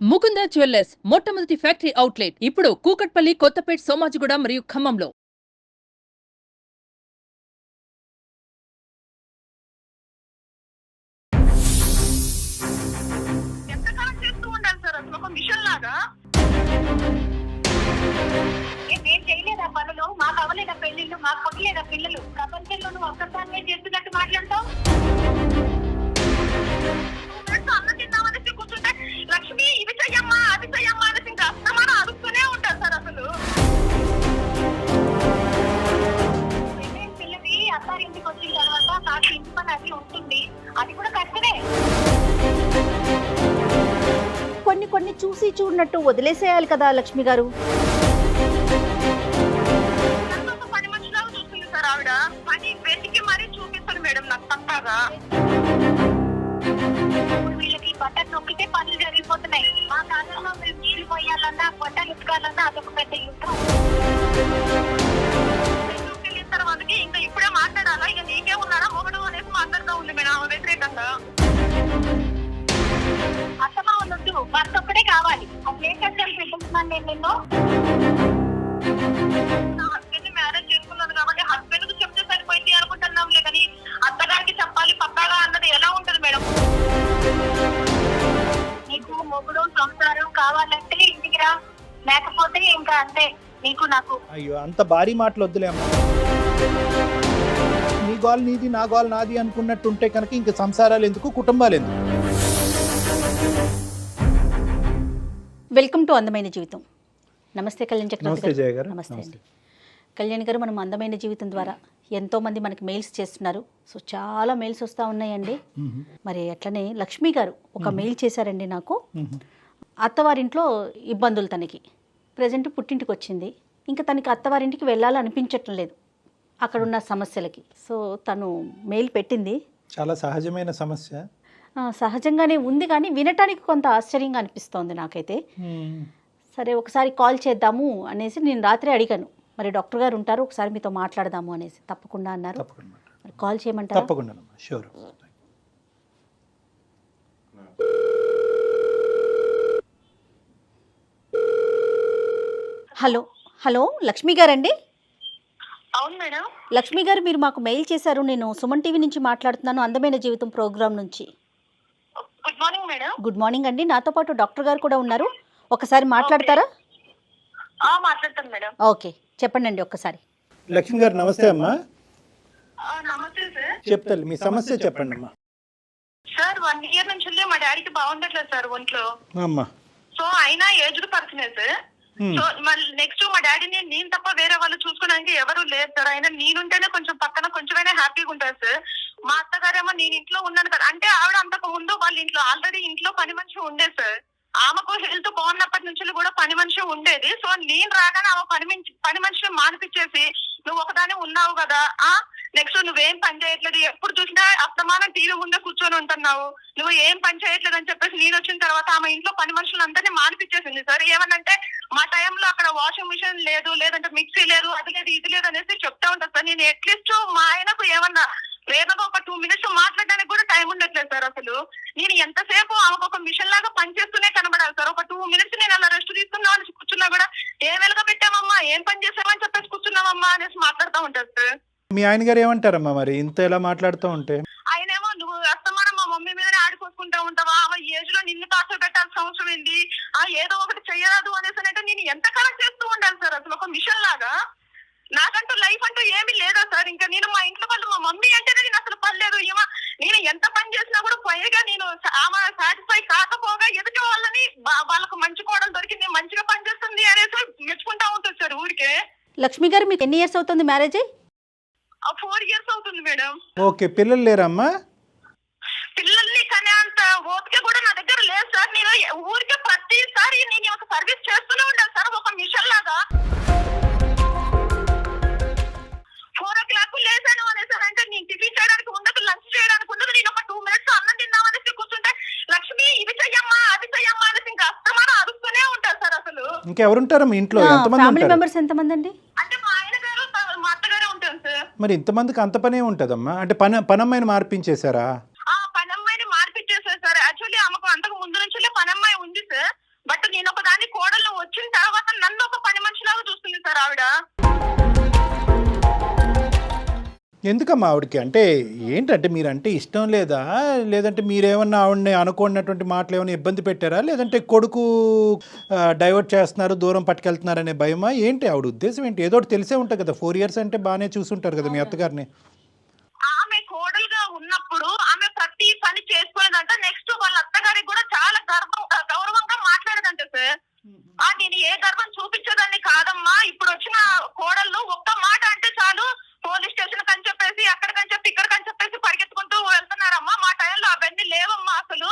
Mukunda jewellers మొట్టమొదటి factory outlet ఇప్పుడు కూకట్పల్లి, కొత్తపేట్, సోమాజిగూడ మరియు ఖమ్మంలో. ఎంతకాలం చేస్తూ ఉండాలి సార్ అసలు ఒక మిషన్ లాగా? నేను చేయలేదా పనులు? మాకు అవ్వలేదా పెళ్లిళ్ళు? మాకు పుట్టలేదా పిల్లలు? ప్రపంచంలో నువ్వు ఒక్కసారి చేస్తున్నట్టు మాట్లాడతావు. అన్నం తిందామనేసి కూర్చుంటే లక్ష్మి ఇవి చెయ్యమ్మా అది చెయ్యమ్మా అనేసి ఇంకా అస్తమానం అడుగుతూనే ఉంటారు సార్ అసలు. పిల్లవి అత్తారింటికి వచ్చిన తర్వాత నాకు ఇంటి పని అది ఉంటుంది, అది కూడా కష్టమే. కొన్ని కొన్ని చూసి చూడనట్టు వదిలేసేయాలి కదా లక్ష్మి గారు. ఒక పని మనుషులాగా చూస్తుంది సార్ ఆవిడ. పని వెతికి మరీ చూపిస్తుంది మేడం నాకు పక్కాగా. వీళ్ళకి బట్టలు నొక్కితే పనులు జరిగిపోతున్నాయి. మా కాలంలో మీరు నీళ్లు పోయాలన్నా బట్టలు ఉతకాలన్నా అదొక పెద్ద యుద్ధం. వెళ్ళిన తర్వాతకి ఇంకా ఇప్పుడే మాట్లాడాలా, ఇక నీకే ఉన్నాడా మొగడు అనేసి మాట్లాడుతూ ఉంది మేడం ఆమె వ్యతిరేకంగా. అసలు ఉండొద్దు, భర్త ఒక్కడే కావాలి. అసలు ఏ కష్టాలు పెట్టుకుంటున్నాను నేను నిన్ను? నా హస్బెండ్ ని మ్యారేజ్ చేసుకున్నాను కాబట్టి హస్బెండ్ కు చెప్తే సరిపోయింది అనుకుంటున్నాంలే, కానీ అత్తగారికి చెప్పాలి పక్కాగా అన్నది ఎలా ఉంటది మేడం? నీకు మొగుడు సంసారం కావాలంటే ఇంటికి రా, లేకపోతే ఇంకా అంతే నీకు నాకు. అయ్యో అంత భారీ మాటలు వద్దులే అమ్మా. నీ గోల్ నీది, నా గోల్ నాది అనుకున్నట్టుంటే కనుక ఇంక సంసారాలు ఎందుకు, కుటుంబాలు ఎందుకు? వెల్కమ్ టు అందమైన జీవితం. నమస్తే కళ్యాణ్ చక్రవర్తి నమస్తే జయ గారు. నమస్తే అండి కళ్యాణ్ గారు. మనం అందమైన జీవితం ద్వారా ఎంతోమంది మనకి మెయిల్స్ చేస్తున్నారు. సో చాలా మెయిల్స్ వస్తూ ఉన్నాయండి. మరి అట్లనే లక్ష్మి గారు ఒక మెయిల్ చేశారండి నాకు. అత్తవారింట్లో ఇబ్బందులు తనకి, ప్రజెంట్ పుట్టింటికి వచ్చింది, ఇంకా తనకి అత్తవారింటికి వెళ్ళాలనిపించటం లేదు అక్కడున్న సమస్యలకి. సో తను మెయిల్ పెట్టింది. చాలా సహజమైన సమస్య. సహజంగానే ఉంది, కానీ వినటానికి కొంత ఆశ్చర్యంగా అనిపిస్తోంది నాకైతే. సరే ఒకసారి కాల్ చేద్దాము అనేసి నేను రాత్రి అడిగాను, మరి డాక్టర్ గారు ఉంటారు, ఒకసారి మీతో మాట్లాడదాము అనేసి. తప్పకుండా అన్నారు. మరి కాల్ చేయమంటారా? తప్పకుండా షూర్. హలో హలో లక్ష్మి గారండి? అవును మేడం. లక్ష్మి గారు, మీరు మాకు మెయిల్ చేశారు. నేను సుమన్ టీవీ నుంచి మాట్లాడుతున్నాను, అందమైన జీవితం ప్రోగ్రామ్ నుంచి. Good morning madam. Good morning అండి. నాతో పాటు డాక్టర్ గారు కూడా ఉన్నారు, ఒకసారి మాట్లాడతారా? మాట్లాడతాను మేడం. ఓకే చెప్పండి అండి ఒక్కసారి. లక్ష్మి గారు నమస్తే అమ్మా. నమస్తే సార్. చెప్తాను మీ సమస్య చెప్పండి అమ్మా. సార్ 1 year నుంచి మా డాడీకి బాగుండట్లేదు సార్ ఒంట్లో. అమ్మా. సో అయినా ఏజ్డ్ పర్సనే సార్. సో మళ్ళీ నెక్స్ట్ మా డాడీని నేను తప్ప వేరే వాళ్ళు చూసుకోవడానికి ఎవరు లేరు సార్. అయినా నేనుంటేనే కొంచెం పక్కన కొంచెమైనా హ్యాపీగా ఉంటారు సార్. మా అత్తగారేమో నేను ఇంట్లో ఉన్నాను కదా అంటే, ఆవిడ అంతకు ముందు వాళ్ళ ఇంట్లో ఆల్రెడీ ఇంట్లో పని మనిషి ఉండేది సార్. ఆమెకు హెల్త్ బాగున్నప్పటి నుంచి కూడా పని మనిషి ఉండేది. సో నేను రాగానే ఆమె పని మనిషిని మానిపించేసి, నువ్వు ఒకదాని ఉన్నావు కదా, నెక్స్ట్ నువ్వేం పని చేయట్లేదు, ఎప్పుడు చూసినా అస్తమానం టీవీ ముందే కూర్చొని ఉంటున్నావు, నువ్వు ఏం పని చేయట్లేదు అని చెప్పేసి నేను వచ్చిన తర్వాత ఆమె ఇంట్లో పని మనుషులందరినీ మానిపించేసింది సార్. ఏమనంటే మా టైంలో అక్కడ వాషింగ్ మిషన్ లేదు, లేదంటే మిక్సీ లేదు, అది లేదు ఇది లేదు అనేసి చెప్తా ఉంటాను సార్. నేను అట్లీస్ట్ మా ఆయనకు ఏమన్నా వేగంగా ఒక 2 minutes మాట్లాడడానికి కూడా టైం ఉండట్లేదు సార్. అసలు నేను ఎంతసేపు ఆమెకు ఒక మిషన్ లాగా పనిచేస్తూనే కనబడాలి సార్. ఒక 2 minutes నేను అలా రెస్ట్ తీసుకున్నావు అనేసి కూర్చున్నా కూడా, ఏం వెలుగ పెట్టామమ్మా, ఏం పని చేసామని చెప్పేసి కూర్చున్నామమ్మా అనేసి మాట్లాడుతూ ఉంటారు సార్. మీ ఆయన గారు ఏమంటారమ్మా మరి ఇంత ఎలా మాట్లాడుతూ ఉంటే? ఆయనేమో నువ్వు అస్తమానం మా మమ్మీ మీదనే ఆడిపోసుకుంటా ఉంటావా, ఆమె ఏజ్ లో నిన్ను టార్చర్ పెట్టాల్సిన అవసరం ఏంది, ఏదో ఒకటి చెయ్యరాదు అనేసి అంటే నేను ఎంతకాలం చేస్తూ ఉండాలి సార్ అసలు ఒక మిషన్ లాగా? నాకంటూ లైఫ్ అంటూ ఏమీ లేదా సార్. ఇంకా నేను మా ఇంట్లో వాళ్ళు, మా మమ్మీ అంటేనే నేను అసలు పర్లేదు, నేను ఎంత పని చేసినా కూడా పైగా నేను ఆమె సాటిస్ఫై కాకపోగా ఎదుటి వాళ్ళని వాళ్ళకు మంచి కోడలు దొరికింది, మంచిగా పని చేస్తుంది అనేసి మెచ్చుకుంటా ఉంటుంది సార్ ఊరికే. లక్ష్మి గారు, మీకు ఎన్ని ఇయర్స్ అవుతుంది మ్యారేజ్ అయ్యి? 4 years అవుతుంది మేడం. ఓకే, పిల్లలు లేరమ్మా? పిల్లల్ని కానీ అంత ఓపిక కూడా నా దగ్గర లేదు సార్. నేను ఊరికే ప్రతిసారి నేను ఒక సర్వీస్ చేస్తూనే ఉండాలి సార్ ఒక మిషన్ లాగా. 4 o'clock లేసాను అనేసి అంటే నేను టిఫిన్ చేయడానికి ఉండదు, లంచ్ చేయడానికి ఉండదు, నేను ఒక 2 minutes అన్నం తిందామనేసి కూర్చుంటే లక్ష్మి ఇవి చెయ్యమ్మా అది చెయ్యమ్మా అనేసి ఇంకా అస్తమానం అడుగుతూనే ఉంటారు సార్. అసలు ఇంకెవరుంటారు మీ ఇంట్లో? ఎంతమంది ఫ్యామిలీ ఉంటారు? మెంబర్స్ ఎంతమంది అండి? అంటే మా ఆయన గారు మా అత్తగారే ఉంటారు సార్. మరి ఇంతమందికి అంత పనే ఉంటుందమ్మా? అంటే పనమ్మాయిని మార్పించేశారా? పనమ్మాయిని మార్పించేసారు సార్. యాక్చువల్లీ ఆమెకు అంతకు ముందు నుంచి పనమ్మాయి ఉంది సార్. ఆవిడ. ఎందుకమ్మా ఆవిడకి అంటే ఏంటంటే మీరంటే ఇష్టం లేదా, లేదంటే మీరేమన్నా ఆవిడని అనుకున్నటువంటి మాటలు ఏమైనా ఇబ్బంది పెట్టారా, లేదంటే కొడుకు డైవర్ట్ చేస్తున్నారు దూరం పట్టుకెళ్తున్నారనే భయమా ఏంటి ఆవిడ ఉద్దేశం ఏంటి? ఏదో ఒకటి తెలిసే ఉంటుంది కదా, 4 years అంటే బాగానే చూసుంటారు కదా మీ అత్తగారిని. ఆమె కోడలుగా ఉన్నప్పుడు ఆమె ప్రతి పని చేసుకునేదంట. నెక్స్ట్ వాళ్ళ అత్తగారికి కూడా చాలా గౌరవంగా మాట్లాడేదంట సార్. నేను ఏ గర్వం చూపించదాన్ని కాదమ్మా. ఇప్పుడు వచ్చిన కోడళ్ళు ఒక్క మాట అంటే చాలు పోలీస్ స్టేషన్ కని చెప్పేసి అక్కడికని చెప్పి ఇక్కడికని చెప్పేసి పరిగెత్తుకుంటూ వెళ్తున్నారమ్మా. మా టైంలో అవన్నీ లేవమ్మా అసలు.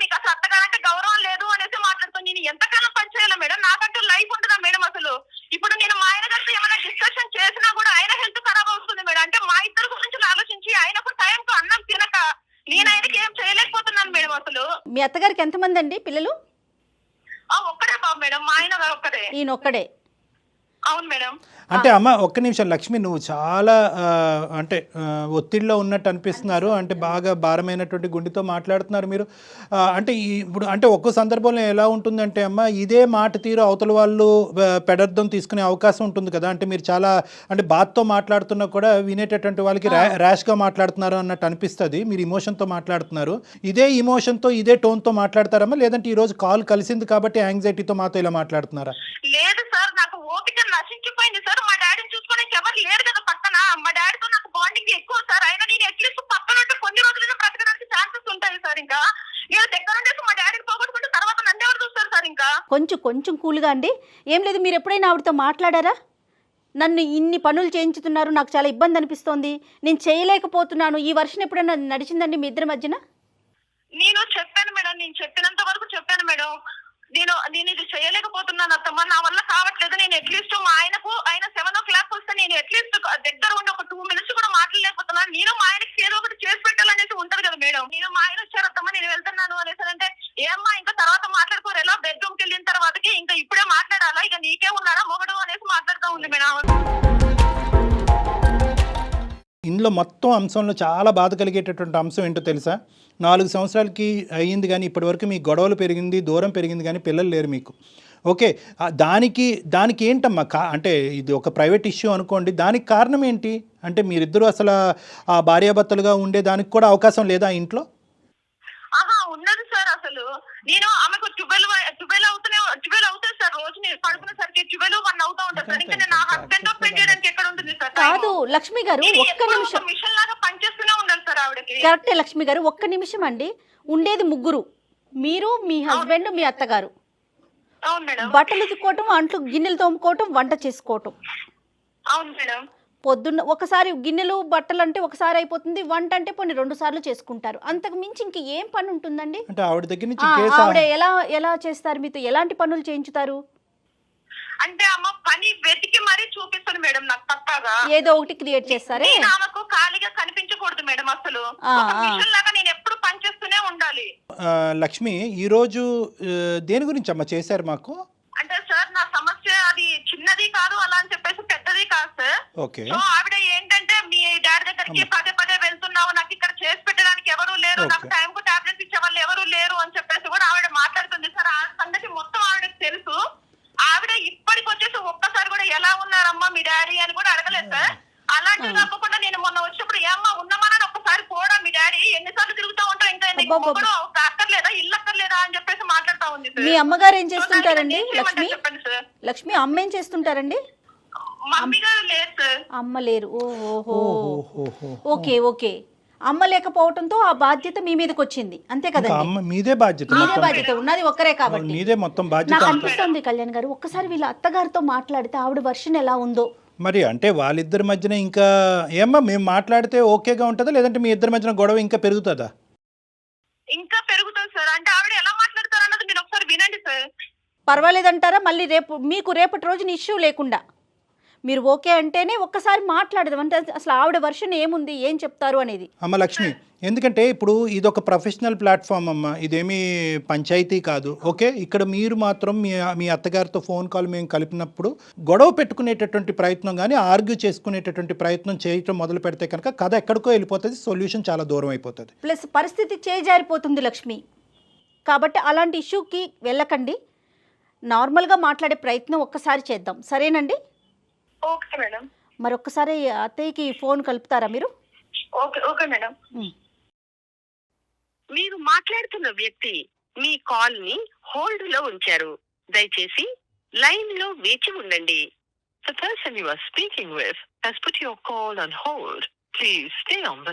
మీకు అసలు అత్తగారంటే గౌరవం లేదు అనేసి మాట్లాడుతాను. నేను ఎంతకాలం పనిచేయాలి మేడం? నాకంటూ లైఫ్ ఉంటుందా మేడం అసలు? ఇప్పుడు నేను మా ఆయన గారితో ఏమైనా డిస్కషన్ చేసినా కూడా ఆయన హెల్త్ ఖరాబ్ అవుతుంది మేడం. అంటే మా ఇద్దరు గురించి ఆలోచించి ఆయనకు టైంకు అన్నం తినక నేను ఆయనకి ఏం చేయలేకపోతున్నాను మేడం అసలు. మీ అత్తగారికి ఎంతమంది అండి పిల్లలు? ఒక్కడే బాబు మేడం, మా ఆయన గారు ఒక్కడే. ఈయన ఒక్కడే. అవును మేడం. అంటే అమ్మ ఒక్క నిమిషం లక్ష్మి, నువ్వు చాలా అంటే ఒత్తిడిలో ఉన్నట్టు అనిపిస్తున్నారు. అంటే బాగా భారమైనటువంటి గుండెతో మాట్లాడుతున్నారు మీరు. అంటే ఇప్పుడు అంటే ఒక్కో సందర్భంలో ఎలా ఉంటుందంటే అమ్మ, ఇదే మాట తీరు అవతల వాళ్ళు పెడర్థం తీసుకునే అవకాశం ఉంటుంది కదా. అంటే మీరు చాలా అంటే బాధతో మాట్లాడుతున్నా కూడా వినేటటువంటి వాళ్ళకి ర్యాష్గా మాట్లాడుతున్నారు అన్నట్టు అనిపిస్తుంది. మీరు ఇమోషన్తో మాట్లాడుతున్నారు. ఇదే ఇమోషన్తో ఇదే టోన్తో మాట్లాడతారమ్మా, లేదంటే ఈరోజు కాల్ కలిసింది కాబట్టి యాంగ్జైటీతో మాతో ఇలా మాట్లాడుతున్నారా? లేదు సార్, నాకు ఓపిక నశించిపోయింది సార్. మా డాడీని చూసుకోవడానికి ఎవరు లేరు కదా పక్కన. మా డాడీతో నాకు బాండింగ్ ఎక్కువ సార్. అయినా నేను అట్లీస్ట్ పక్కన ఉంటే కొన్ని రోజులైనా బ్రతకడానికి ఛాన్సెస్ ఉంటాయి సార్. ఇంకా నేను దగ్గర ఉండేసి మా డాడీని పోగొట్టుకుంటే తర్వాత నన్ను ఎవరు చూస్తారు సార్? ఇంకా కొంచెం కూల్గా అండి. ఏం లేదు, మీరు ఎప్పుడైనా ఆవిడతో మాట్లాడారా? నన్ను ఇన్ని పనులు చేయించుతున్నారు, నాకు చాలా ఇబ్బంది అనిపిస్తోంది, నేను చేయలేకపోతున్నాను, ఈ వర్షం ఎప్పుడైనా నడిచిందండి మీ ఇద్దరి మధ్యన? నేను చెప్పాను మేడం, నేను చెప్పినంత వరకు చెప్పాను మేడం. నేను ఇది చేయలేకపోతున్నాను అత్తమ్మ, నా వల్ల కావట్లేదు. నేను అట్లీస్ట్ మా ఆయన 7 o'clock వస్తే నేను అట్లీస్ట్ దగ్గర ఉండి ఒక 2 minutes కూడా మాట్లాడలేకపోతున్నాను. నేను మా ఆయనకి ఏదో ఒకటి చేసి పెట్టాలనేసి ఉంటది కదా మేడం. నేను మా ఆయన వచ్చారు అత్తమ్మ, నేను వెళ్తున్నాను అనేసి అంటే ఏమ్మా ఇంకా తర్వాత మాట్లాడుకోరు, ఎలా బెడ్రూమ్కి వెళ్ళిన తర్వాతకి ఇంకా ఇప్పుడే మాట్లాడాలా, ఇక నీకే ఉన్నారా మొగడు అనేసి మాట్లాడుతూ ఉంది మేడం. ఇందులో మొత్తం అంశంలో చాలా బాధ కలిగేటటువంటి అంశం ఏంటో తెలుసా? 4 సంవత్సరాలకి అయ్యింది కానీ ఇప్పటివరకు మీ గొడవలు పెరిగింది, దూరం పెరిగింది కానీ పిల్లలు లేరు మీకు. ఓకే, దానికి ఏంటమ్మా అంటే ఇది ఒక ప్రైవేట్ ఇష్యూ అనుకోండి, దానికి కారణం ఏంటి? అంటే మీరిద్దరూ అసలు ఆ భార్యాభర్తలుగా ఉండే దానికి కూడా అవకాశం లేదా ఇంట్లో? ఉన్నది సార్. అసలు నేను ఆమెకు 12 అవుతుంది సార్. రోజు నేను పడుకునేసరికి 12-1 అవుతా ఉంటుంది సార్. ఇంకా నేను నా హస్బెండ్ తో స్పెండ్ చేయడానికి ఎక్కడ ఉంటుంది సార్? కాదు లక్ష్మి గారు, ఒక్క నిమిషం. మిషన్ లాగా పనిచేస్తూనే ఉండాలి సార్ ఆవిడకి. కరెక్టే లక్ష్మి గారు, ఒక్క నిమిషం అండి. ఉండేది ముగ్గురు, మీరు, మీ హస్బెండ్, మీ అత్తగారు. అవును మేడం. బట్టలు ఉతుక్కోవటం, అంట్లు గిన్నెలు తోముకోవటం, వంట చేసుకోవటం. అవును మేడం. పొద్దున్న ఒకసారి గిన్నెలు బట్టలు అంటే ఒకసారి అయిపోతుంది, వంట అంటే కొన్ని 2 సార్లు చేసుకుంటారు. అంతకు మించి ఇంక ఏం పని ఉంటుందండి? అంటే ఆవిడ దగ్గర నుంచి ఆవిడ ఎలా చేస్తారు? మీతో ఎలాంటి పనులు చేయించుతారు? అంటే అమ్మ పని వెతికి మరీ చూపిస్తాను మేడం, నాకు పక్కాగా ఏదో ఒకటి క్రియేట్ చేస్తారే. ఆమెకు ఖాళీగా కనిపించకూడదు మేడం అసలు. మిషన్ లాగా నేను ఎప్పుడు పని చేస్తూనే ఉండాలి. లక్ష్మి, ఈరోజు దేని గురించి అమ్మ చేశారు మాకు? అంటే సార్ నా సమస్య అది చిన్నది కాదు అలా అని చెప్పేసి పెద్దది కాదు సార్. ఓకే. సో ఆవిడ ఏంటంటే మీ డాడీ దగ్గరికి పదే వెళ్తున్నావు, నాకు ఇక్కడ చేసి పెట్టడానికి ఎవరు లేరు, నాకు టైం కు టాబ్లెట్స్ ఇచ్చే వాళ్ళు ఎవరు లేరు అని చెప్పేసి కూడా ఆవిడ మాట్లాడుతుంది సార్. ఆ సంగతి మొత్తం ఆవిడకి తెలుసు. ఆవిడ ఇప్పటికి వచ్చేసి ఒక్కసారి కూడా ఎలా ఉన్నారమ్మా మీ డాడీ అని కూడా అడగలేదు సార్. అలాంటివి కాకుండా నేను మొన్న వచ్చినప్పుడు ఏమ్మా ఉన్నామని ఒక్కసారి పోడా మీ డాడీ ఎన్నిసార్లు తిరుగుతూ ఉంటావు, ఇంకా అక్కర్లేదా, ఇల్లు అక్కర్లేదా అని చెప్పేసి మాట్లాడుతూ ఉంది సార్. మీ అమ్మగారు ఏం చేస్తుంటారండి లక్ష్మి? చెప్పండి సార్. లక్ష్మి అమ్మ ఏం చేస్తుంటారండి? మమ్మీ గారు లేదు సార్. అమ్మ లేరు. ఓహో, ఓకే. అమ్మ లేకపోవడంతో ఆ బాధ్యత మీ మీదకి వచ్చింది, అంతే కదండి? మీదే బాధ్యత ఉన్నది ఒక్కరే కాబట్టి మీదే మొత్తం బాధ్యత. నాకు అనిపిస్తుంది కళ్యాణ్ గారు, ఒక్కసారి వీళ్ళ అత్తగారితో మాట్లాడితే ఆవిడ వర్షన్ ఎలా ఉందో. మరి అంటే వాళ్ళిద్దరి మధ్యన ఇంకా ఏమ్మా మేము మాట్లాడితే ఓకేగా ఉంటుందా, లేదంటే మీ ఇద్దరి మధ్యన గొడవ ఇంకా పెరుగుతుందా? ఇంకా పెరుగుతుంది సార్. అంటే ఆవిడ ఎలా మాట్లాడతారు అన్నది మీరు ఒకసారి వినండి సార్. పర్వాలేదంటారా? మళ్ళీ రేపటి రోజున ఇష్యూ లేకుండా మీరు ఓకే అంటేనే ఒక్కసారి మాట్లాడదాం. అంటే అసలు ఆవిడ వర్షన్ ఏముంది, ఏం చెప్తారు అనేది. అమ్మ లక్ష్మి, ఎందుకంటే ఇప్పుడు ఇది ఒక ప్రొఫెషనల్ ప్లాట్ఫామ్ అమ్మ, ఇదేమీ పంచాయతీ కాదు. ఓకే, ఇక్కడ మీరు మాత్రం మీ అత్తగారితో ఫోన్ కాల్ మేము కలిపినప్పుడు గొడవ పెట్టుకునేటటువంటి ప్రయత్నం కానీ ఆర్గ్యూ చేసుకునేటటువంటి ప్రయత్నం చేయటం మొదలు పెడితే కనుక కథ ఎక్కడికో వెళ్ళిపోతుంది, సొల్యూషన్ చాలా దూరం అయిపోతుంది. ప్లస్ పరిస్థితి చేజారిపోతుంది లక్ష్మి. కాబట్టి అలాంటి ఇష్యూకి వెళ్ళకండి, నార్మల్గా మాట్లాడే ప్రయత్నం ఒక్కసారి చేద్దాం, సరేనండి? Okay madam. మరి ఒక్కసారి అత్తయ్యకి ఫోన్ కలుపుతారా మీరు? Okay okay madam. ఉమ్. మీరు మాట్లాడుతున్న వ్యక్తి మీ కాల్ ని హోల్డ్ లో ఉంచారు. దయచేసి లైన్ లో వేచి ఉండండి. The person you are speaking with has put your call on hold. Please stay on the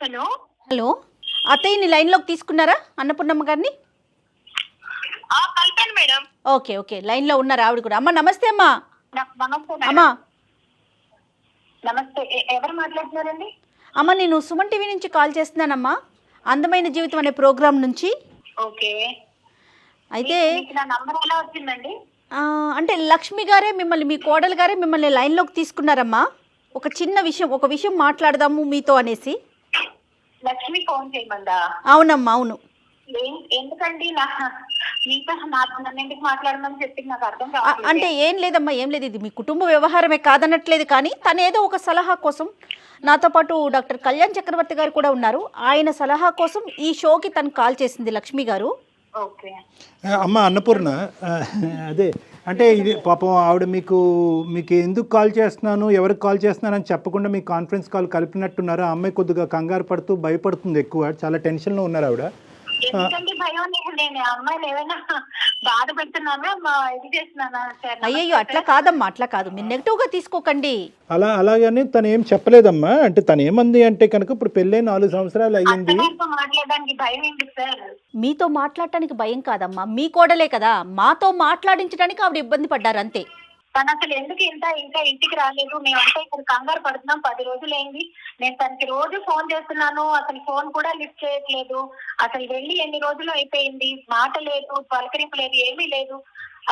hello. Hello, అత్తయ్యని లైన్లోకి తీసుకున్నారా అన్నపూర్ణమ్మ గారిని? కలిపాను మేడం. ఓకే ఓకే, లైన్లో ఉన్నారు ఆవిడ కూడా. అమ్మ నమస్తే అమ్మా. నమస్తే మేడం. అమ్మా నమస్తే. ఎవరు మాట్లాడుతున్నారండి? అమ్మ, నేను సుమన్ టీవీ నుంచి కాల్ చేస్తున్నానమ్మా, అందమైన జీవితం అనే ప్రోగ్రాం నుంచి. ఓకే. అయితే నా నంబర్ ఎలా వచ్చిందండి? అంటే లక్ష్మి గారే మిమ్మల్ని, మీ కోడలు గారే మిమ్మల్ని లైన్లోకి తీసుకున్నారమ్మా. ఒక చిన్న విషయం, ఒక విషయం మాట్లాడదాము మీతో అనేసి. లక్ష్మి ఫోన్ చేయమందా? అవునమ్మా, అవును. ఎందుకండి మీతో నన్ను ఎందుకు మాట్లాడమని చెప్పింది నాకు అర్థం అంటే ఏం లేదమ్మా, ఏం లేదు, ఇది మీ కుటుంబ వ్యవహారమే కాదనట్లేదు, కానీ తను ఏదో ఒక సలహా కోసం, నాతో పాటు డాక్టర్ కళ్యాణ్ చక్రవర్తి గారు కూడా ఉన్నారు, ఆయన సలహా కోసం ఈ షోకి తను కాల్ చేసింది లక్ష్మి గారు. ఓకే. అమ్మ అన్నపూర్ణ, అదే అంటే ఇది పాపం ఆవిడ మీకు ఎందుకు కాల్ చేస్తున్నాను, ఎవరికి కాల్ చేస్తున్నాను అని చెప్పకుండా మీ కాన్ఫరెన్స్ కాల్ కలిపినట్టున్నారు. ఆ అమ్మాయి కొద్దిగా కంగారు పడుతూ భయపడుతుంది, ఎక్కువ చాలా టెన్షన్లో ఉన్నారు ఆవిడ. ఎందుకంటే భయం, నేను అమ్మాయిలు ఏమైనా బాధ పెడుతున్నానా, ఇది చేస్తున్నానా? అయ్యయ్యో, అట్లా కాదమ్మా, అట్లా కాదు, మీరు నెగిటివ్గా తీసుకోకండి. అలాగని తను ఏం చెప్పలేదమ్మా. అంటే తను ఏమంది అంటే కనుక ఇప్పుడు పెళ్ళై 4 సంవత్సరాలు అయ్యింది. మాట్లాడడానికి భయం ఏంటి సార్? మీతో మాట్లాడటానికి భయం కాదమ్మా, మీ కోడలే కదా, మాతో మాట్లాడించడానికి ఆవిడ ఇబ్బంది పడ్డారు అంతే. తను అసలు ఎందుకు ఇంకా ఇంటికి రాలేదు? మేమంతా ఇక్కడ కంగారు పడుతున్నాం. 10 రోజులైంది. నేను తనకి రోజు ఫోన్ చేస్తున్నాను, అసలు ఫోన్ కూడా లిఫ్ట్ చేయట్లేదు. అసలు వెళ్ళి ఎన్ని రోజులు అయిపోయింది, మాట లేదు, పలకరింపు లేదు, ఏమీ లేదు.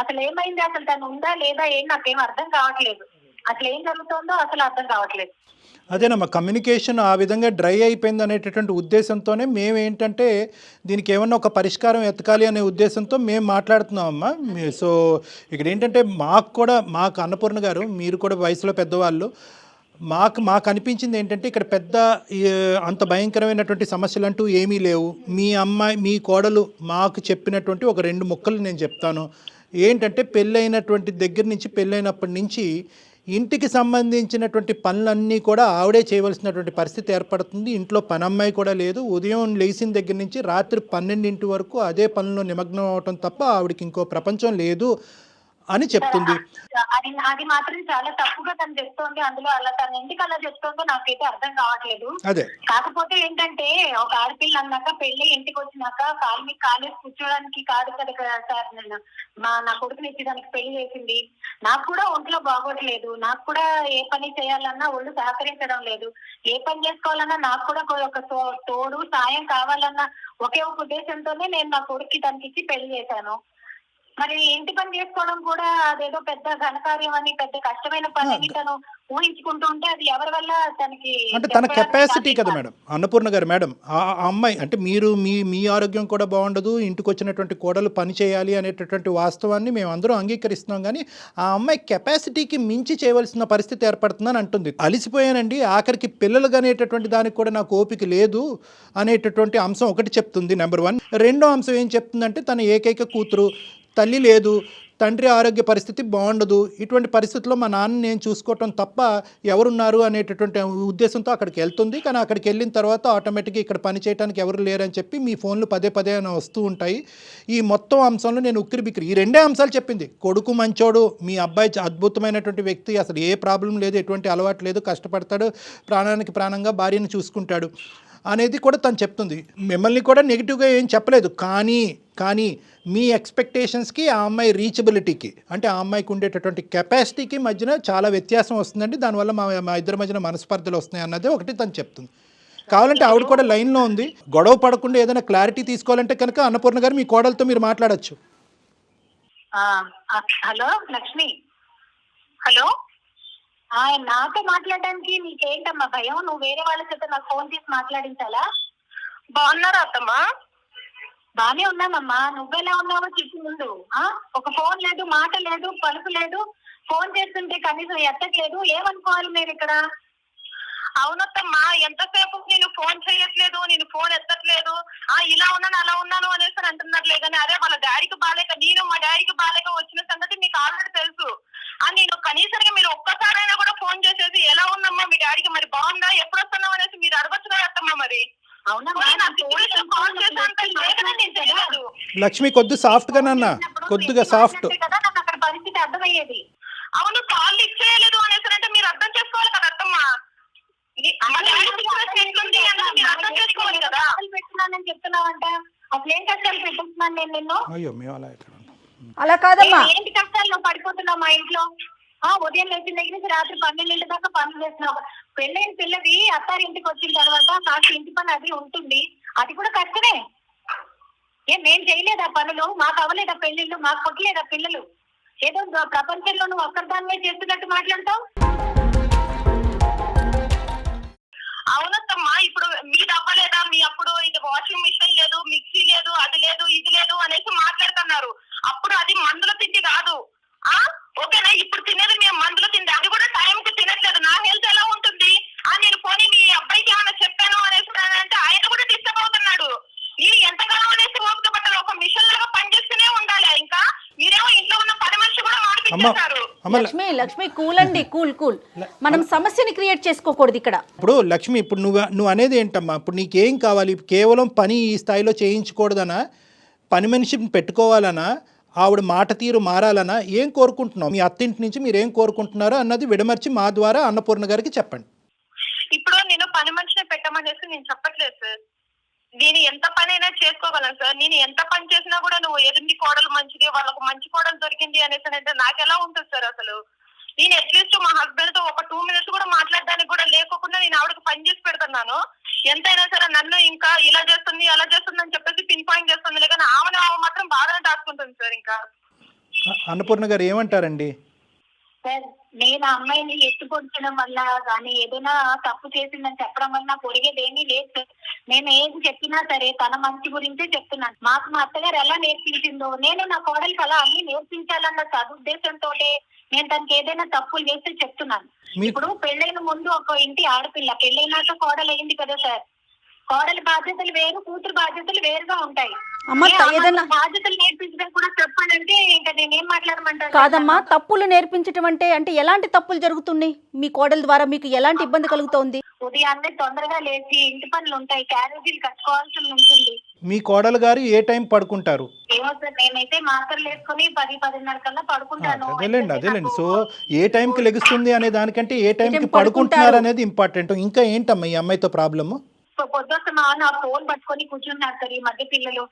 అసలు ఏమైంది, అసలు తను ఉందా లేదా ఏం నాకేం అర్థం కావట్లేదు. అసలు ఏం జరుగుతుందో అసలు అర్థం కావట్లేదు. అదేనమ్మా, కమ్యూనికేషన్ ఆ విధంగా డ్రై అయిపోయింది అనేటటువంటి ఉద్దేశంతోనే మేము ఏంటంటే దీనికి ఏమన్నా ఒక పరిష్కారం ఎతకాలి అనే ఉద్దేశంతో మేము మాట్లాడుతున్నామమ్మా. సో ఇక్కడ ఏంటంటే మాకు అన్నపూర్ణ గారు, మీరు కూడా వయసులో పెద్దవాళ్ళు, మాకు అనిపించింది ఏంటంటే ఇక్కడ పెద్ద అంత భయంకరమైనటువంటి సమస్యలు అంటూ ఏమీ లేవు. మీ కోడలు మాకు చెప్పినటువంటి ఒక 2 ముక్కలు నేను చెప్తాను. ఏంటంటే పెళ్ళైనటువంటి దగ్గర నుంచి, పెళ్ళైనప్పటి నుంచి ఇంటికి సంబంధించినటువంటి పనులన్నీ కూడా ఆవిడే చేయవలసినటువంటి పరిస్థితి ఏర్పడుతుంది. ఇంట్లో పనమ్మాయి కూడా లేదు. ఉదయం లేచిన దగ్గర నుంచి రాత్రి 12 వరకు అదే పనుల్లో నిమగ్నం అవటం తప్ప ఆవిడకి ఇంకో ప్రపంచం లేదు అని చెప్తుంది. అది మాత్రం చాలా తప్పుగా తను చెప్తోంది. అందులో అలా తను ఎందుకు అలా చెప్తోందో నాకైతే అర్థం కావట్లేదు. అదే కాకపోతే ఏంటంటే, ఒక ఆడపిల్ల అన్నాక, పెళ్లి ఇంటికి వచ్చినాక కాలు మీద కాలేసి కూర్చోడానికి కాదు కదా సార్. నేను నా కొడుకుని ఇచ్చేదానికి పెళ్లి చేసింది. నాకు కూడా ఒంట్లో బాగోట్లేదు. నాకు కూడా ఏ పని చేయాలన్నా ఒళ్ళు సహకరించడం లేదు. ఏ పని చేసుకోవాలన్నా నాకు కూడా ఒక తోడు సాయం కావాలన్న ఒకే ఒక ఉద్దేశంతోనే నేను నా కొడుక్కి తనకి ఇచ్చి పెళ్లి చేశాను. మరి ఇంటి పని చేసుకోవడం కూడా అదేదో పెద్ద ఘనకార్యం అని, పెద్ద కష్టమైన పని అని తను ఊహించుకుంటూ ఉంటే అది ఎవరి వల్ల తనకి, అంటే తన కెపాసిటీ కదా మేడం. అన్నపూర్ణ గారు, మేడం ఆ అమ్మాయి అంటే మీరు మీ ఆరోగ్యం కూడా బాగుండదు, ఇంటికి వచ్చినటువంటి కోడలు పని చేయాలి అనేటటువంటి వాస్తవాన్ని మేము అందరం అంగీకరిస్తున్నాం. కానీ ఆ అమ్మాయి కెపాసిటీకి మించి చేయవలసిన పరిస్థితి ఏర్పడుతుందని అంటుంది. అలిసిపోయానండి, ఆఖరికి పిల్లలు అనేటటువంటి దానికి కూడా నాకు ఓపిక లేదు అనేటటువంటి అంశం ఒకటి చెప్తుంది, నెంబర్ 1. రెండో అంశం ఏం చెప్తుందంటే తన ఏకైక కూతురు, తల్లి లేదు, తండ్రి ఆరోగ్య పరిస్థితి బాగుండదు, ఇటువంటి పరిస్థితుల్లో మా నాన్న నేను చూసుకోవటం తప్ప ఎవరున్నారు అనేటటువంటి ఉద్దేశంతో అక్కడికి వెళ్తుంది. కానీ అక్కడికి వెళ్ళిన తర్వాత ఆటోమేటిక్గా ఇక్కడ పని చేయడానికి ఎవరు లేరని చెప్పి మీ ఫోన్లు పదే అని వస్తూ ఉంటాయి. ఈ మొత్తం అంశంలో నేను ఉక్కిరిబిక్కిరి ఈ 2 అంశాలు చెప్పింది. కొడుకు మంచోడు, మీ అబ్బాయి అద్భుతమైనటువంటి వ్యక్తి, అసలు ఏ ప్రాబ్లం లేదు, ఎటువంటి అలవాటు లేదు, కష్టపడతాడు, ప్రాణానికి ప్రాణంగా భార్యను చూసుకుంటాడు అనేది కూడా తను చెప్తుంది. మిమ్మల్ని కూడా నెగిటివ్గా ఏం చెప్పలేదు. కానీ మీ ఎక్స్పెక్టేషన్స్కి ఆ అమ్మాయి రీచబిలిటీకి, అంటే ఆ అమ్మాయికి ఉండేటటువంటి కెపాసిటీకి మధ్యన చాలా వ్యత్యాసం వస్తుందండి. దానివల్ల మా ఇద్దరి మధ్యన మనస్పర్ధలు వస్తున్నాయి అన్నదే ఒకటి తను చెప్తుంది. కావాలంటే ఆవిడ కూడా లైన్లో ఉంది. గొడవ పడకుండా ఏదైనా క్లారిటీ తీసుకోవాలంటే కనుక అన్నపూర్ణ గారు మీ కోడలతో మీరు మాట్లాడచ్చు. హలో లక్ష్మి. హలో. నాతో మాట్లాడడానికి నీకేంటమ్మా భయం? నువ్వు వేరే వాళ్ళ చేత నాకు ఫోన్ చేసి మాట్లాడించాలా? బాగున్నారా అత్తమ్మా? బానే ఉన్నామమ్మా. నువ్వెలా ఉన్నావో చెప్పు ముందు. ఒక ఫోన్ లేదు, మాట లేదు, పలుకు లేదు. ఫోన్ చేస్తుంటే కనీసం ఎత్తట్లేదు. ఏమనుకోవాలి మీరు ఇక్కడ? అవునత్తమ్మా, ఎంతసేపు నేను ఫోన్ చేయట్లేదు, నేను ఫోన్ ఎత్తట్లేదు, ఇలా ఉన్నాను అలా ఉన్నాను అనేసి అని అంటున్నారులే కానీ అదే వాళ్ళ డాడీకి బాలేక, నేను మా డాడీకి బాలేక వచ్చిన సంగతి మీకు ఆల్రెడీ తెలుసు. నేను కనీసంగా మీరు ఒక్కసారైనా కూడా ఫోన్ చేసేసి ఎలా ఉందమ్మా మీ డాడీకి, మరి బాగుందా, ఎప్పుడు వస్తున్నావు అనేసి మీరు అడగచ్చు కదా అత్తమ్మా. మరి లక్ష్మి కొద్ది సాఫ్ట్ గా నాన్న, కొద్దిగా సాఫ్ట్. అక్కడ పరిస్థితి అర్థమయ్యేది. అవును, కాల్ లిఫ్ట్ చేయలేదు అనేసి అంటే మీరు అర్థం చేసుకోవాలి కదా అత్తమ్మా. చేసుకోవాలి కదా. పెట్టినానని చెప్తున్నావంట, అసలు ఏం కష్టాలు పెట్టిస్తున్నాను నేను నిన్ను? అయ్యో మేము అలా అలా కాదమ్మా. ఏంటి కష్టాలు నువ్వు పడిపోతున్నావు మా ఇంట్లో? ఉదయం లేచిన దగ్గర నుంచి రాత్రి 12 దాకా పనులు చేస్తున్నావు. పెళ్ళైన పిల్లవి అత్తారింటికి వచ్చిన తర్వాత కాస్త ఇంటి పని అది ఉంటుంది, అది కూడా కష్టమే. మేం చేయలేదా పనులు? మాకు అవ్వలేదా పెళ్లిళ్ళు? మాకు పుట్టలేదా పిల్లలు? ఏదో ప్రపంచంలో నువ్వు ఒక్కరిదాన్నే చేస్తున్నట్టు మాట్లాడతావు. అవునమ్మా, ఇప్పుడు మీది అవ్వలేదా? మీ అప్పుడు ఇది వాషింగ్ మిషన్ లేదు, మిక్సీ లేదు, అది లేదు, ఇది లేదు అనేసి మాట్లాడుతున్నారు. అప్పుడు అది మందుల తిండి కాదు, ఓకేనా? ఇప్పుడు తినేది మేము మందుల తిండి, అది కూడా టైంకి తినట్లేదు. నా హెల్త్ ఎలా ఉంటుంది? నేను పోనీ మీ అబ్బాయికి ఏమైనా చెప్పాను అనేసి అంటే ఆయన కూడా డిస్టర్బ్ అవుతున్నాడు. నేను ఎంతకాలం అనేసి ఓపిక పట్టాలి? ఒక మిషన్ లాగా పనిచేస్తూనే ఉండాలి. ఇంకా మీరేమో ఇంట్లో ఉన్న పని మనిషి కూడా మాట్లాడుతున్నారు. లక్ష్మి కూల్ అండి, కూల్. మనం సమస్యని క్రియేట్ చేసుకోకూడదు ఇక్కడ. ఇప్పుడు లక్ష్మి, ఇప్పుడు నువ్వు అనేది ఏంటమ్మా? ఇప్పుడు నీకేం కావాలి? కేవలం పని ఈ స్థాయిలో చేయించుకూడదనా, పని మనిషిని పెట్టుకోవాలనా, ఆవిడ మాట తీరు మారాలనా, ఏం కోరుకుంటున్నావు? మీ అత్తింటి నుంచి మీరు ఏం కోరుకుంటున్నారో అన్నది విడమర్చి మా ద్వారా అన్నపూర్ణ గారికి చెప్పండి. ఇప్పుడు నేను పని మనిషిని పెట్టమనేసి నేను చెప్పట్లేదు సార్. నేను ఎంత పని అయినా చేసుకోగలను సార్. నేను ఎంత పని చేసినా కూడా నువ్వు ఎదుటి కోడలు మంచిది, వాళ్ళకు మంచి కోడలు దొరికింది అనేసి అంటే నాకు ఎలా ఉంటుంది సార్? అసలు నేను అట్లీస్ట్ మా హస్బెండ్ తో ఒక 2 minutes కూడా మాట్లాడడానికి కూడా లేకోకుండా నేను ఆవిడకి పని చేసి పెడుతున్నాను. ఎంతైనా సరే నన్ను ఇంకా ఇలా చేస్తుంది అలా చేస్తుంది అని చెప్పేసి పిన్ పాయింట్ చేస్తుంది, కానీ ఆమె మాత్రం బాగానే దాచుకుంటుంది సార్. ఇంకా అన్నపూర్ణ గారు ఏమంటారండి? సార్, నేను ఆ అమ్మాయిని ఎత్తుకొచ్చడం వల్ల కానీ ఏదైనా తప్పు చేసిందని చెప్పడం వల్ల పొడిగేదేమీ లేదు సార్. నేను ఏది చెప్పినా సరే తన మంచి గురించే చెప్తున్నాను. మాకు మా అత్తగారు ఎలా నేర్పించిందో నేను నా కోడలికి అలా అన్ని నేర్పించాలన్న సదుద్దేశంతో నేను తనకి ఏదైనా తప్పులు చేస్తే చెప్తున్నాను. ఇప్పుడు పెళ్ళైన ముందు ఒక ఇంటి ఆడపిల్ల, పెళ్ళైనాక కోడలు అయింది కదా సార్. కోడలి బాధ్యతలు వేరు, కూతురు బాధ్యతలు వేరుగా ఉంటాయి. బాధ్యతలు నేర్పించడం కూడా చెప్పాలంటే ఇంకా నేనేం మాట్లాడమంటాను? కాదమ్మా, తప్పులు నేర్పించడం అంటే ఎలాంటి తప్పులు జరుగుతున్నాయి మీ కోడల ద్వారా? మీకు ఎలాంటి ఇబ్బంది కలుగుతోంది? ఉదయాన్నే తొందరగా లేచి ఇంటి పనులు ఉంటాయి, క్యారేజీలు కట్టుకోవాల్సి ఉంటుంది. మీ కోడలు గారు ఏ టైం పడుకుంటారు? ఏమో సార్, నేనైతే మాత్రలు వేసుకుని 10-10:30 కల్లా పడుకుంటాను. అదేలేండి. సో ఏ టైంకి లెగుస్తుంది అనే దానికంటే ఏ టైంకి పడుకుంటున్నారు అనేది ఇంపార్టెంట్. ఇంకా ఏంటమ్మా ఈ అమ్మాయితో ప్రాబ్లము? పొద్దున్న ఆ ఫోన్ పట్టుకొని కూర్చున్నారు సార్ ఈ మధ్య పిల్లలు.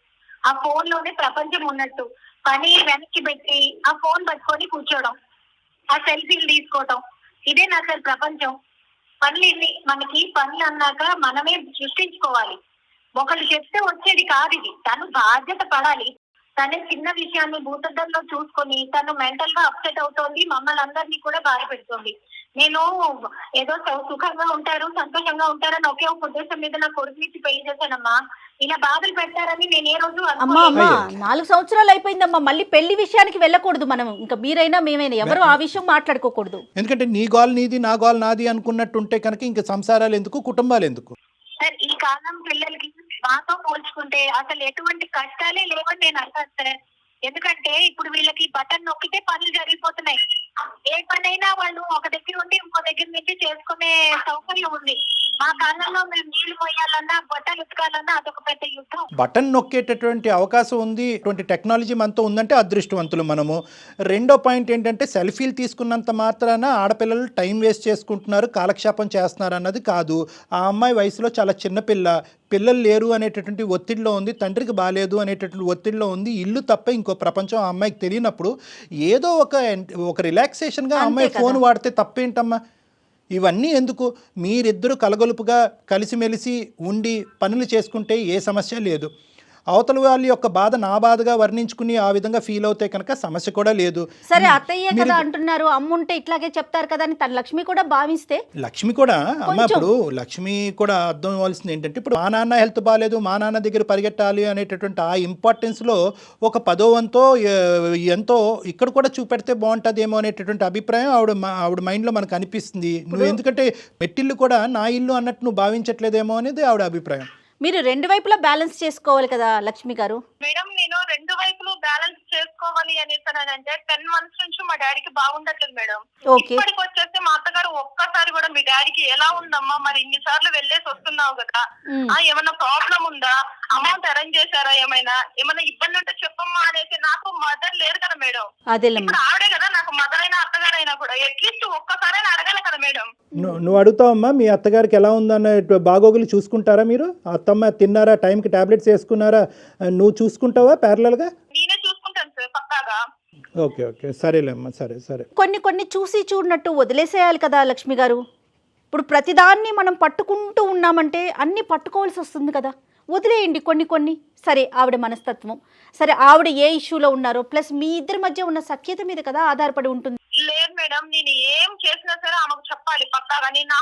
ఆ ఫోన్ లోనే ప్రపంచం ఉన్నట్టు పని వెనక్కి పెట్టి ఆ ఫోన్ పట్టుకొని కూర్చోవడం, ఆ సెల్ఫీలు తీసుకోవడం, ఇదే నా సార్ ప్రపంచం. పనులు మనకి పనులు అన్నాక మనమే సృష్టించుకోవాలి. ఒకళ్ళు చెప్తే వచ్చేది కాదు ఇది. తను బాధ్యత పడాలి. తనే చిన్న విషయాన్ని భూతద్దంలో చూసుకొని తను మెంటల్ గా అప్సెట్ అవుతోంది, మమ్మల్ని అందరినీ కూడా బాధ పెడుతోంది. నేను ఏదో సుఖంగా ఉంటారు, సంతోషంగా ఉంటారని ఒకే ఒక ఉద్దేశం మీద నా కొడుకు నుంచి పెళ్లి చేశానమ్మా. ఇలా బాధలు పెట్టారని నేను ఏ రోజు అమ్మా 4 సంవత్సరాలు అయిపోయిందమ్మా. మళ్ళీ పెళ్లి విషయానికి వెళ్ళకూడదు మనం. ఇంకా మీరైనా మేమైనా ఎవరు ఆ విషయం మాట్లాడుకోకూడదు. ఎందుకంటే నీ గోల్ నీది, నా గోల్ నాది అనుకున్నట్టుంటే కనుక ఇంకా సంసారాలు ఎందుకు, కుటుంబాలు ఎందుకు? సార్, ఈ కాలం పిల్లలకి మాతో పోల్చుకుంటే అసలు ఎటువంటి కష్టాలే లేవని నేను అంటాను సార్. ఎందుకంటే ఇప్పుడు వీళ్ళకి బటన్ నొక్కితే పనులు జరిగిపోతున్నాయి. ఏ పనైనా వాళ్ళు ఒక దగ్గర ఉండి ఇంకో దగ్గర నుంచి చేసుకునే సౌకర్యం ఉంది. మా కాలంలో మేము నీళ్లు పోయాలన్నా బట్టలు ఉతకాలన్నా అదొక పెద్ద యుద్ధం. బటన్ నొక్కేటటువంటి అవకాశం ఉంది, ఇటువంటి టెక్నాలజీ మనతో ఉందంటే అదృష్టవంతులు మనము. రెండో పాయింట్ ఏంటంటే సెల్ఫీలు తీసుకున్నంత మాత్రాన ఆడపిల్లలు టైం వేస్ట్ చేసుకుంటున్నారు, కాలక్షేపం చేస్తున్నారు అన్నది కాదు. ఆ అమ్మాయి వయసులో చాలా చిన్నపిల్ల, పిల్లలు లేరు అనేటటువంటి ఒత్తిడిలో ఉంది, తండ్రికి బాగాలేదు అనేటటువంటి ఒత్తిడిలో ఉంది. ఇల్లు తప్ప ఇంకో ప్రపంచం ఆ అమ్మాయికి తెలియనప్పుడు ఏదో ఒక రిలాక్సేషన్గా ఆ అమ్మాయి ఫోన్ వాడితే తప్పేంటమ్మా? ఇవన్నీ ఎందుకు? మీరిద్దరూ కలగొలుపుగా కలిసిమెలిసి ఉండి పనులు చేసుకుంటే ఏ సమస్య లేదు. అవతల వాళ్ళ యొక్క బాధ నా బాధగా వర్ణించుకుని ఆ విధంగా ఫీల్ అవుతే కనుక సమస్య కూడా లేదు. సరే అత్తయ్య కదా అంటున్నారు, అమ్ముంటే ఇట్లాగే చెప్తారు కదా అని తన లక్ష్మి కూడా భావిస్తే. లక్ష్మి కూడా అమ్మ, ఇప్పుడు లక్ష్మి కూడా అర్థం అవ్వాల్సింది ఏంటంటే, ఇప్పుడు మా నాన్న హెల్త్ బాగాలేదు, మా నాన్న దగ్గర పరిగెట్టాలి అనేటటువంటి ఆ ఇంపార్టెన్స్లో ఒక 10వ వంతో ఎంతో ఇక్కడ కూడా చూపెడితే బాగుంటుందేమో అనేటటువంటి అభిప్రాయం ఆవిడ మైండ్లో మనకు అనిపిస్తుంది. నువ్వు ఎందుకంటే మెట్టిల్లు కూడా నా ఇల్లు అన్నట్టు నువ్వు భావించట్లేదేమో అనేది ఆవిడ అభిప్రాయం. మీరు రెండు వైపులా బ్యాలెన్స్ చేసుకోవాలి కదా లక్ష్మి గారు. మేడం నేను రెండు వైపులు బ్యాలెన్స్ చేసుకోవాలి అనేసానంటే 10 months నుంచి మా డాడీకి బాగుండట్లేదు మేడం. ఇప్పటికి వచ్చేస్తే మా అత్తగారు ఒక్కసారి కూడా మీ డాడీకి ఎలా ఉందమ్మా, మరి ఇన్నిసార్లు వెళ్ళేసి వస్తున్నావు కదా, ఏమన్నా ప్రాబ్లం ఉందా, అమౌంట్ అరేంజ్ చేశారా, ఏమైనా ఇబ్బంది ఉంటే చెప్పమ్మా అనేసి. నాకు మదర్ లేరు కదా మేడం, ఇప్పుడు ఆవిడే కదా నాకు మదర్ అయినా అత్తగారైనా కూడా. అట్లీస్ట్ ఒక్కసారైనా అడగాలి కదా మేడం. నువ్వు అడుగుతావమ్మా, మీ అత్తగారికి ఎలా ఉందన్న బాగోగులు చూసుకుంటారా మీరు? అత్తమ్మ తిన్నారా, టైంకి టాబ్లెట్స్ వేసుకున్నారా, నువ్వు చూసుకుంటావా ప్యారలల్గా? నేనే చూసుకుంటాను సార్ పక్కాగా. ఓకే ఓకే సరేలేమ్మా, సరే సరే. కొన్ని చూసి చూడనట్టు వదిలేసేయాలి కదా లక్ష్మి గారు. ఇప్పుడు ప్రతిదాన్ని మనం పట్టుకుంటూ ఉన్నామంటే అన్ని పట్టుకోవాల్సి వస్తుంది కదా. వదిలేయండి కొన్ని. సరే ఆవిడ మనస్తత్వం, సరే ఆవిడ ఏ ఇష్యూలో ఉన్నారో, ప్లస్ మీ ఇద్దరి మధ్య ఉన్న సఖ్యత మీద కదా ఆధారపడి ఉంటుంది. లేదు మేడం, నేను ఏం చేసినా సరే ఆమెకు చెప్పాలి పక్కాగా. నేను నా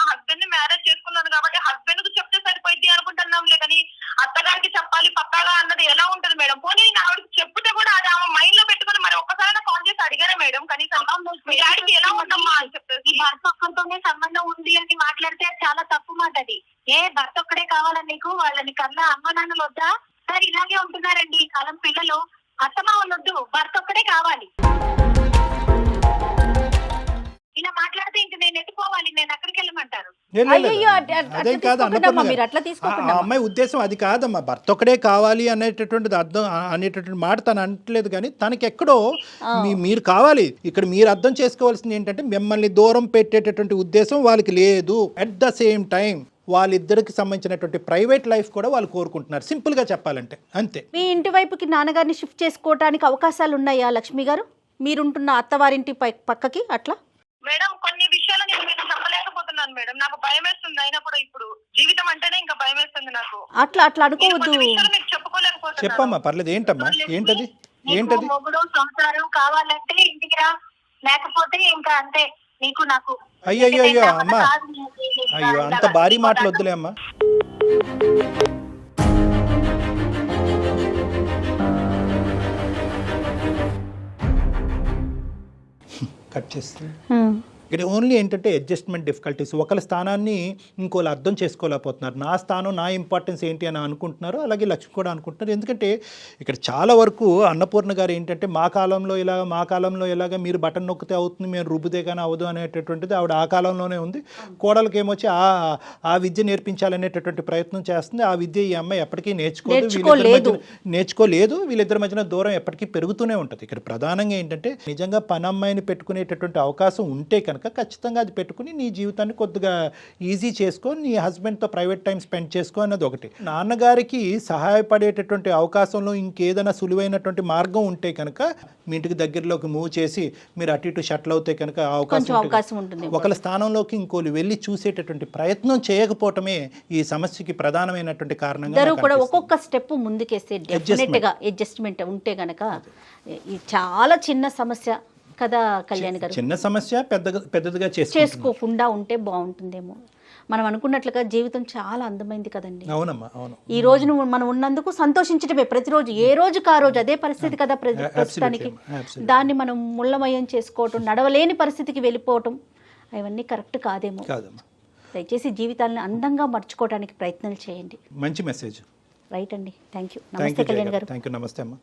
హస్బెండ్ ని మ్యారేజ్ చేసుకున్నాను కాబట్టి హస్బెండ్ కు చెప్తే సరిపోయింది అనుకుంటున్నాంలే, కానీ అత్తగారికి చెప్పాలి పక్కాగా అన్నది ఎలా ఉంటది మేడం? పోనీ నేను ఆవిడకి చెప్తే కూడా అది ఆమె మైండ్ లో పెట్టుకుని మరి ఒక్కసారి ఫోన్ చేసి అడిగానే మేడం కనీసం మీ డాడీకి ఎలా ఉందమ్మా అని చెప్పేసి. భర్త ఒక్కరితోనే సంబంధం ఉంది అని మాట్లాడితే చాలా తప్పు మాట అది. భర్త ఒక్కడే కావాలని నీకు, వాళ్ళని కన్నా అమ్మ నాన్నలు వద్దా? సరే ఇలాగే ఉంటున్నారండి ఈ కాలం పిల్లలు. అత్తమ్మ వాళ్ళొద్దు, భర్త ఒక్కడే కావాలి. ఇలా మాట్లాడితే ఇంక నేను ఎత్తుకోవాలి, నేను అక్కడికి వెళ్ళమంటారు. అదేం కాదు అన్నపూర్ణ, ఆ అమ్మాయి ఉద్దేశం అది కాదమ్మా. భర్త ఒక్కడే కావాలి అనేటటువంటిది అర్థం అనేటటువంటి మాట తను అనట్లేదు, కానీ తనకి ఎక్కడో మీరు కావాలి. ఇక్కడ మీరు అర్థం చేసుకోవాల్సింది ఏంటంటే, మిమ్మల్ని దూరం పెట్టేటటువంటి ఉద్దేశం వాళ్ళకి లేదు. అట్ ద సేమ్ టైం వాళ్ళిద్దరికి సంబంధించినటువంటి ప్రైవేట్ లైఫ్ కూడా వాళ్ళు కోరుకుంటున్నారు, సింపుల్గా చెప్పాలంటే అంతే. మీ ఇంటి వైపుకి నాన్నగారిని షిఫ్ట్ చేసుకోవడానికి అవకాశాలు ఉన్నాయా లక్ష్మి గారు? మీరుంటున్న అత్తవారింటి పక్కకి అట్లా? మేడం కొన్ని విషయాలు నేను చెప్పలేకపోతున్నాను మేడం, నాకు భయం వేస్తుంది. అయినా కూడా ఇప్పుడు జీవితం అంటేనే ఇంకా భయం వేస్తుంది నాకు. అట్లా అనుకోవద్దు. మీకు చెప్పుకోలేకపోతున్నాను. చెప్పమ్మా, పర్లేదు. ఏంటమ్మా, ఏంటది? మొగుడు సంసారం కావాలంటే ఇంటికి రా, లేకపోతే ఇంకా అంతే నీకు నాకు. అయ్యో అమ్మా, అయ్యో అంత భారీ మాటలు వద్దులే అమ్మా. కట్ చేస్తుంది. ఇక్కడ ఓన్లీ ఏంటంటే అడ్జస్ట్మెంట్ డిఫికల్టీస్. ఒకళ్ళ స్థానాన్ని ఇంకోళ్ళు అర్థం చేసుకోలేకపోతున్నారు. నా స్థానం, నా ఇంపార్టెన్స్ ఏంటి అని అనుకుంటున్నారు. అలాగే లక్ష్మి కూడా అనుకుంటున్నారు. ఎందుకంటే ఇక్కడ చాలా వరకు అన్నపూర్ణ గారు ఏంటంటే, మా కాలంలో ఇలాగ మీరు బటన్ నొక్కితే అవుతుంది, మేము రుబ్బుతే కానీ అవ్వదు అనేటటువంటిది ఆవిడ ఆ కాలంలోనే ఉంది. కోడలకి ఏమొచ్చి ఆ విద్య నేర్పించాలనేటటువంటి ప్రయత్నం చేస్తుంది. ఆ విద్య ఈ అమ్మాయి ఎప్పటికీ నేర్చుకోలేదు. వీళ్ళిద్దరి మధ్యన దూరం ఎప్పటికీ పెరుగుతూనే ఉంటుంది. ఇక్కడ ప్రధానంగా ఏంటంటే, నిజంగా పనమ్మాయిని పెట్టుకునేటటువంటి అవకాశం ఉంటే కనుక ఖచ్చితంగా అది పెట్టుకుని నీ జీవితాన్ని కొద్దిగా ఈజీ చేసుకో, నీ హస్బెండ్తో ప్రైవేట్ టైం స్పెండ్ చేసుకో అన్నది ఒకటి. నాన్నగారికి సహాయపడేటటువంటి అవకాశంలో ఇంకేదైనా సులువైనటువంటి మార్గం ఉంటే కనుక మీ ఇంటికి దగ్గరలోకి మూవ్ చేసి మీరు అటు ఇటు షటిల్ అవుతే కనుక అవకాశం ఉంటుంది. ఒకళ్ళ స్థానంలోకి ఇంకోళ్ళు వెళ్ళి చూసేటటువంటి ప్రయత్నం చేయకపోవటమే ఈ సమస్యకి ప్రధానమైనటువంటి కారణంగా కూడా ఒక్కొక్క స్టెప్ ముందుకేస్తే డెఫినెట్గా అడ్జస్ట్మెంట్ ఉంటే కనుక చాలా చిన్న సమస్య కదా కళ్యాణ్ గారు, చిన్న సమస్య పెద్దదిగా చేసుకోకుండా ఉంటే బాగుంటుందేమో. మనం అనుకున్నట్లుగా జీవితం చాలా అందమైంది కదండి. అవునమ్మా, అవును. ఈ రోజు మనం ఉన్నందుకు సంతోషించడమే ప్రతిరోజు, ఏ రోజుకి ఆ రోజు అదే పరిస్థితి కదా ప్రస్తుతానికి. దాన్ని మనం ముళ్ళమయం చేసుకోవటం, నడవలేని పరిస్థితికి వెళ్ళిపోవటం అవన్నీ కరెక్ట్ కాదేమో. దయచేసి జీవితాలను అందంగా మర్చుకోవడానికి ప్రయత్నాలు చేయండి. మంచి మెసేజ్. రైట్ అండి. Thank you. నమస్తే కళ్యాణ్ గారు. Thank you. నమస్తే అమ్మా.